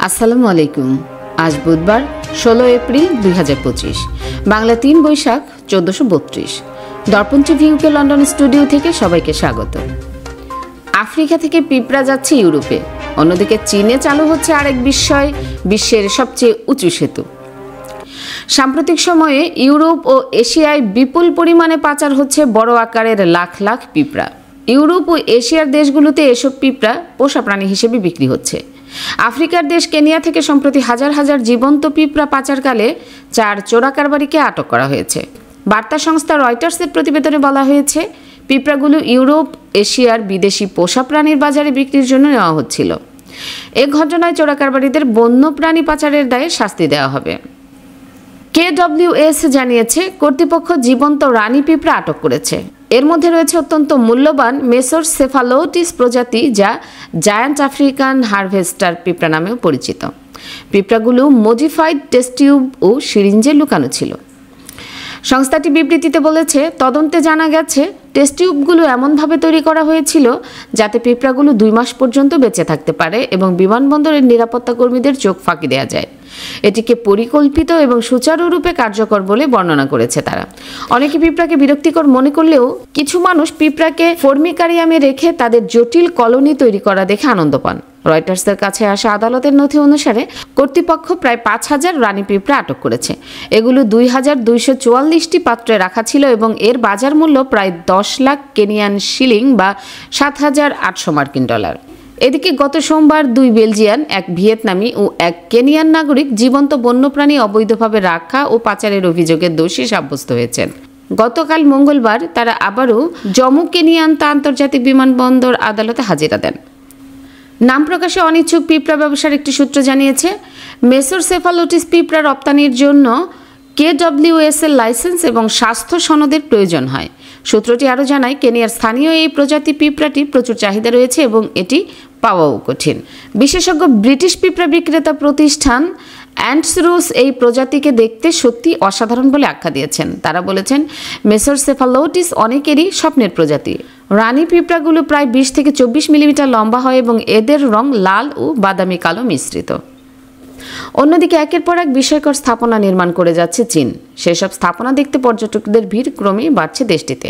আসসালামু আলাইকুম। আজ বুধবার 16 এপ্রিল 2025, বাংলা 3 বৈশাখ 1432। দর্পণ টিভি ইউকে লন্ডন স্টুডিও থেকে সবাইকে স্বাগত। আফ্রিকা থেকে পিঁপড়া যাচ্ছে ইউরোপে, অন্যদিকে চীনে চালু হচ্ছে আরেক বিস্ময়, বিশ্বের সবচেয়ে উঁচু সেতু। সাম্প্রতিক সময়ে ইউরোপ ও এশিয়ায় বিপুল পরিমাণে পাচার হচ্ছে বড় আকারের লাখ লাখ পিঁপড়া। ইউরোপ ও এশিয়ার দেশগুলোতে এসব পিঁপড়া পোষা প্রাণী হিসেবে বিক্রি হচ্ছে। আফ্রিকার দেশ কেনিয়া থেকে সম্প্রতি হাজার হাজার জীবন্ত পিঁপড়া পাচারকালে 4 চোরা কারবারিকে আটক করা হয়েছে। বার্তা সংস্থা রয়টার্সের প্রতিবেদনে বলা হয়েছে, পিঁপড়াগুলো ইউরোপ এশিয়ার বিদেশি পোষা প্রাণীর বাজারে বিক্রির জন্য নেওয়া হচ্ছিল। এ ঘটনায় চোরা কারবারিদের বন্য প্রাণী পাচারের দায়ে শাস্তি দেওয়া হবে। KWS জানিয়েছে, কর্তৃপক্ষ জীবন্ত রানী পিঁপড়া আটক করেছে। এর মধ্যে রয়েছে অত্যন্ত মূল্যবান মেসোরসেফালোটিস প্রজাতি, যা জায়ান্ট আফ্রিকান হারভেস্টার পিঁপড়া নামেও পরিচিত। পিঁপড়াগুলো মডিফাইড টেস্ট টিউব ও সিরিঞ্জে লুকানো ছিল। সংস্থাটি বিবৃতিতে বলেছে, তদন্তে জানা গেছে টেস্ট টিউবগুলো এমনভাবে তৈরি করা হয়েছিল যাতে পিঁপড়াগুলো 2 মাস পর্যন্ত বেঁচে থাকতে পারে এবং বিমানবন্দরের নিরাপত্তা কর্মীদের চোখ ফাঁকি দেওয়া যায়। এটিকে পরিকল্পিত এবং সুচারুরূপে কার্যকর বলে বর্ণনা করেছে তারা। অনেকে পিঁপড়াকে বিরক্তিকর মনে করলেও কিছু মানুষ পিঁপড়াকে ফর্মিকারিয়ামে রেখে তাদের জটিল কলোনি তৈরি করা দেখে আনন্দ পান। রয়টার্সের কাছে আসা আদালতের নথি অনুসারে কর্তৃপক্ষ প্রায় 5000 রানী পিঁপড়া আটক করেছে। এগুলো 2244টি পাত্রে রাখা ছিল এবং এর বাজার মূল্য প্রায় 10 লাখ কেনিয়ান শিলিং বা $7,800। এদিকে গত সোমবার 2 বেলজিয়ান, 1 ভিয়েতনামি ও 1 কেনিয়ান নাগরিক জীবন্ত বন্যপ্রাণী অবৈধভাবে রাখা ও পাচারের অভিযোগে দোষী সাব্যস্ত হয়েছেন। গতকাল মঙ্গলবার তারা আবারও জম্মু কেনিয়ান্তা আন্তর্জাতিক বিমানবন্দর আদালতে হাজিরা দেন। নাম প্রকাশে অনিচ্ছুক পিঁপড়া ব্যবসার একটি সূত্র জানিয়েছে, মেসোরসেফালোটিস পিঁপড়া রপ্তানির জন্য KWS এর লাইসেন্স এবং স্বাস্থ্য সনদের প্রয়োজন হয়। সূত্রটি আরও জানায়, কেনিয়ার স্থানীয় এই প্রজাতি পিঁপড়াটির প্রচুর চাহিদা রয়েছে এবং এটি পাওয়াও কঠিন। বিশেষজ্ঞ ব্রিটিশ পিঁপড়া বিক্রেতা প্রতিষ্ঠান অ্যান্টসরুস এই প্রজাতিকে দেখতে সত্যি অসাধারণ বলে আখ্যা দিয়েছেন। তারা বলেছেন, মেসোরসেফালোটিস অনেকেরই স্বপ্নের প্রজাতি। রানী পিঁপড়াগুলো প্রায় 20 থেকে 24 মিলিমিটার লম্বা হয় এবং এদের রং লাল ও বাদামি কালো মিশ্রিত। অন্যদিকে একের পর এক বিস্ময়কর স্থাপনা নির্মাণ করে যাচ্ছে চীন। সেসব স্থাপনা দেখতে পর্যটকদের ভিড় ক্রমেই বাড়ছে দেশটিতে।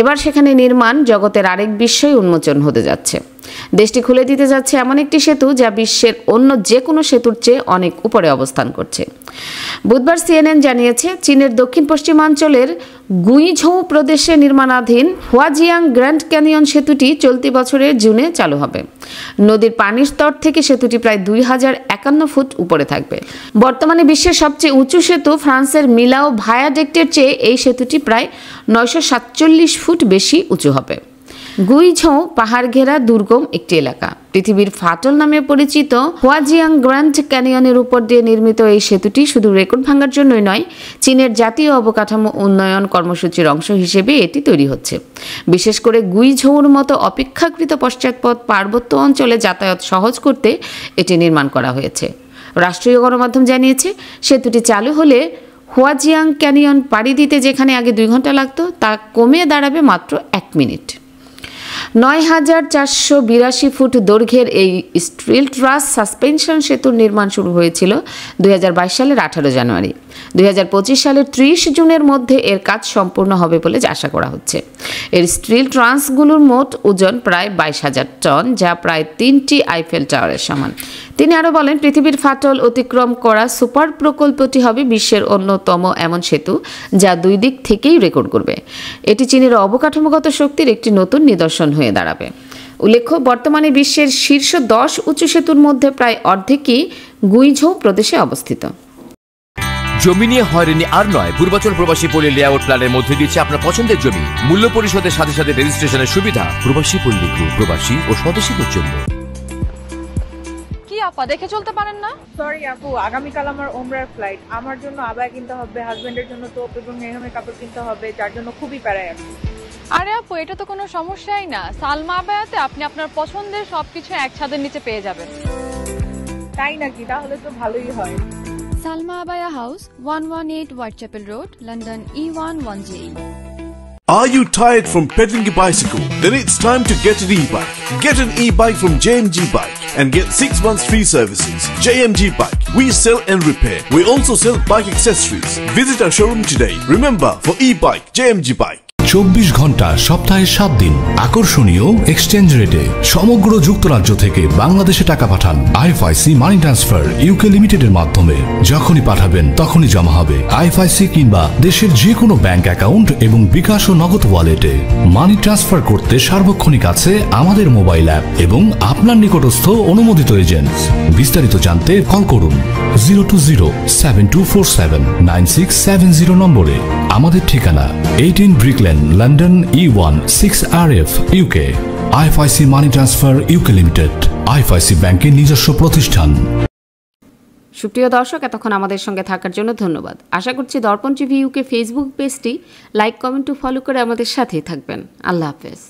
এবার সেখানে নির্মাণ জগতের আরেক বিস্ময় উন্মোচন হতে যাচ্ছে। দেশটি খুলে দিতে যাচ্ছে এমন একটি সেতু যা বিশ্বের অন্য যে কোনো সেতুর চেয়ে অনেক উপরে অবস্থান করছে। বুধবার CNN জানিয়েছে, চীনের দক্ষিণ পশ্চিমাঞ্চলের গুইঝৌ প্রদেশে নির্মাণাধীন হুয়াজিয়াং গ্র্যান্ড ক্যানিয়ন সেতুটি চলতি বছরের জুনে চালু হবে। নদীর পানির স্তর থেকে সেতুটি প্রায় 2051 ফুট উপরে থাকবে। বর্তমানে বিশ্বের সবচেয়ে উঁচু সেতু ফ্রান্সের মিলাও ভায়াডেক্টের চেয়ে এই সেতুটি প্রায় 947 ফুট বেশি উঁচু হবে। গুইঝৌ পাহাড় ঘেরা দুর্গম একটি এলাকা। পৃথিবীর ফাটল নামে পরিচিত হুয়াজিয়াং গ্র্যান্ড ক্যানিয়নের উপর দিয়ে নির্মিত এই সেতুটি শুধু রেকর্ড ভাঙার জন্যই নয়, চীনের জাতীয় অবকাঠামো উন্নয়ন কর্মসূচির অংশ হিসেবে এটি তৈরি হচ্ছে। বিশেষ করে গুইঝৌর মতো অপেক্ষাকৃত পশ্চাৎপদ পার্বত্য অঞ্চলে যাতায়াত সহজ করতে এটি নির্মাণ করা হয়েছে। রাষ্ট্রীয় গণমাধ্যম জানিয়েছে, সেতুটি চালু হলে হুয়াজিয়াং ক্যানিয়ন পাড়ি দিতে যেখানে আগে 2 ঘন্টা লাগতো তা কমে দাঁড়াবে মাত্র 1 মিনিট। 9482 ফুট দৈর্ঘ্যের এই স্টিল ট্রাস সাসপেনশন সেতুর নির্মাণ শুরু হয়েছিল 2022 সালের 18 জানুয়ারি। 2025 সালের 30 জুনের মধ্যে এর কাজ সম্পূর্ণ হবে বলে আশা করা হচ্ছে। এর স্টিল ট্রান্সগুলোর মোট ওজন প্রায় 22,000 টন, যা প্রায় 3টি আইফেল টাওয়ারের সমান। তিনি আরও বলেন, পৃথিবীর ফাটল অতিক্রম করা সুপার প্রকল্পটি হবে বিশ্বের অন্যতম এমন সেতু যা 2 দিক থেকেই রেকর্ড করবে। এটি চীনের অবকাঠামোগত শক্তির একটি নতুন নিদর্শন হয়ে দাঁড়াবে। উল্লেখ্য, বর্তমানে বিশ্বের শীর্ষ 10 উঁচু সেতুর মধ্যে প্রায় অর্ধেকই গুইঝৌ প্রদেশে অবস্থিত। জমি নিয়ে হয়রানি আর নয়। পূর্বাচল প্রবাসী পল্লী লেআউট প্ল্যানের মধ্যে দিচ্ছে আপনার পছন্দের জমি মূল্য পরিশোধের সাথে সাথে রেজিস্ট্রেশনের সুবিধা। প্রবাসী পল্লী গ্রুপ, প্রবাসী ও স্বদেশীদের জন্য। কি আপা, দেখে চলতে পারেন না? সরি আপু, আগামীকাল আমার ওমরার ফ্লাইট। আমার জন্য আবায়া কিনতে হবে, হাজবেন্ডের জন্য টোপ এবং মেহমের কাপড় কিনতে হবে, যার জন্য খুবই প্যারায় আমি। আরে আপু, এটা তো কোনো সমস্যাই না। সালমা আবায়াতে আপনি আপনার পছন্দের সবকিছু এক ছাদের নিচে পেয়ে যাবেন। তাই নাকি? তাহলে তো ভালোই হয়। Salma Abaya House, 118 Whitechapel Road, London E1 1JE. Are you tired from pedaling a bicycle? Then it's time to get an e-bike. Get an e-bike from JMG Bike and get 6 months free services. JMG Bike. We sell and repair. We also sell bike accessories. Visit our showroom today. Remember, for e-bike, JMG Bike. 24 ঘন্টা সপ্তাহে 7 দিন আকর্ষণীয় exchange রেটে সমগ্র যুক্তরাজ্য থেকে বাংলাদেশে টাকা পাঠান আইএফআইসি মানি ট্রান্সফার ইউকে লিমিটেডের মাধ্যমে। যখনই পাঠাবেন তখনই জমা হবে আইএফআইসি কিংবা দেশের যে কোনো ব্যাংক অ্যাকাউন্ট এবং বিকাশ ও নগদ ওয়ালেটে। মানি ট্রান্সফার করতে সার্বক্ষণিক আছে আমাদের মোবাইল অ্যাপ এবং আপনার নিকটস্থ অনুমোদিত এজেন্ট। বিস্তারিত জানতে কল করুন 02072479670 নম্বরে। আমাদের ঠিকানা 18 Brick Lane London E1 6RF UK। IFIC money transfer UK limited IFIC ব্যাংকের নিজস্ব প্রতিষ্ঠান। সুপ্রিয় দর্শক, এতক্ষণ আমাদের সঙ্গে থাকার জন্য ধন্যবাদ। আশা করছি দর্পণ টিভি ইউকে ফেসবুক পেজটি লাইক, কমেন্ট ও ফলো করে আমাদের সাথেই থাকবেন। আল্লাহ হাফেজ।